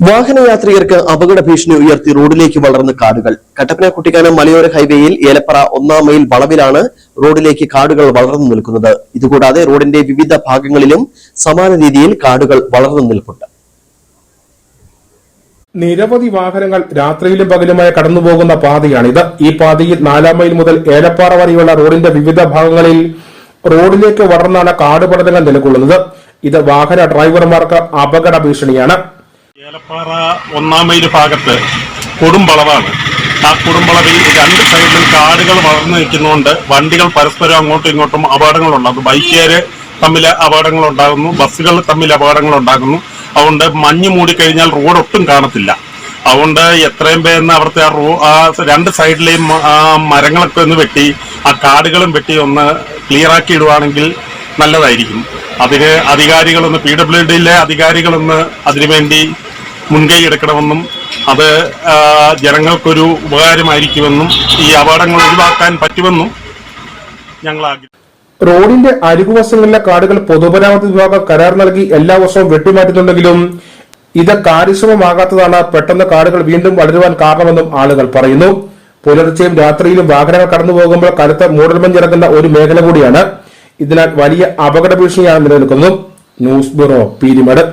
വാഹനയാത്രികർക്ക് അപകട ഭീഷണി ഉയർത്തി റോഡിലേക്ക് വളർന്ന കാടുകൾ. കട്ടപ്പന കുട്ടിക്കാനം മലയോര ഹൈവേയിൽ ഏലപ്പറ 1-ാം മൈൽ വളവിലാണ് റോഡിലേക്ക് കാടുകൾ വളർന്നു നിൽക്കുന്നത്. ഇതുകൂടാതെ റോഡിന്റെ വിവിധ ഭാഗങ്ങളിലും സമാന രീതിയിൽ കാടുകൾ വളർന്നു നിൽപ്പുണ്ട്. നിരവധി വാഹനങ്ങൾ രാത്രിയിലും പകലുമായി കടന്നുപോകുന്ന പാതയാണിത്. ഈ പാതയിൽ 4-ാം മൈൽ മുതൽ ഏലപ്പാറ വരെയുള്ള റോഡിന്റെ വിവിധ ഭാഗങ്ങളിൽ റോഡിലേക്ക് വളർന്നാണ് കാടുപടലങ്ങൾ നിലകൊള്ളുന്നത്. ഇത് വാഹന ഡ്രൈവർമാർക്ക് അപകട ഭീഷണിയാണ്. ഏലപ്പാറ 1-ാം മൈൽ ഭാഗത്ത് കൊടുംവളവാണ്. ആ കൊടുംവളവിൽ രണ്ട് സൈഡിലും കാടുകൾ വളർന്നു നിൽക്കുന്നതുകൊണ്ട് വണ്ടികൾ പരസ്പരം അങ്ങോട്ടും ഇങ്ങോട്ടും അപകടങ്ങളുണ്ടാകുന്നു. ബൈക്കുകാര് തമ്മിൽ അപകടങ്ങളുണ്ടാകുന്നു, ബസ്സുകൾ തമ്മിൽ അപകടങ്ങളുണ്ടാകുന്നു. അതുകൊണ്ട് മഞ്ഞ് മൂടിക്കഴിഞ്ഞാൽ റോഡ് ഒട്ടും കാണത്തില്ല. അതുകൊണ്ട് എത്രയും പേരെന്ന് അവിടുത്തെ ആ രണ്ട് സൈഡിലെയും മരങ്ങളൊക്കെ ഒന്ന് വെട്ടി ആ കാടുകളും വെട്ടി ഒന്ന് ക്ലിയറാക്കി ഇടുവാണെങ്കിൽ നല്ലതായിരിക്കും. അതിന് അധികാരികളൊന്ന് PWDയിലെ അധികാരികളൊന്ന് അതിനുവേണ്ടി മുൻകൈ എടുക്കണമെന്നും അത് ജനങ്ങൾക്കൊരു ഉപകാരമായിരിക്കുമെന്നും ഈ അപകടങ്ങൾ ഒഴിവാക്കാൻ പറ്റുമെന്നും ഞങ്ങൾ ആഗ്രഹിക്കുന്നു. റോഡിന്റെ അരികുവശങ്ങളിലെ കാടുകൾ പൊതുമരാമത്ത് വിഭാഗം കരാർ നൽകി എല്ലാ വർഷവും വെട്ടിമാറ്റുന്നുണ്ടെങ്കിലും ഇത് കാര്യക്ഷമമാകാത്തതാണ് പെട്ടെന്ന് കാടുകൾ വീണ്ടും വളരുവാൻ കാരണമെന്നും ആളുകൾ പറയുന്നു. പുലർച്ചെയും രാത്രിയിലും വാഹനങ്ങൾ കടന്നു പോകുമ്പോൾ കനത്ത മൂടൽമഞ്ഞിറങ്ങുന്ന ഒരു മേഖല കൂടിയാണ്. ഇതിനാൽ വലിയ അപകട ഭീഷണിയാണ് നിലനിൽക്കുന്നത്. News bureau, Peermade.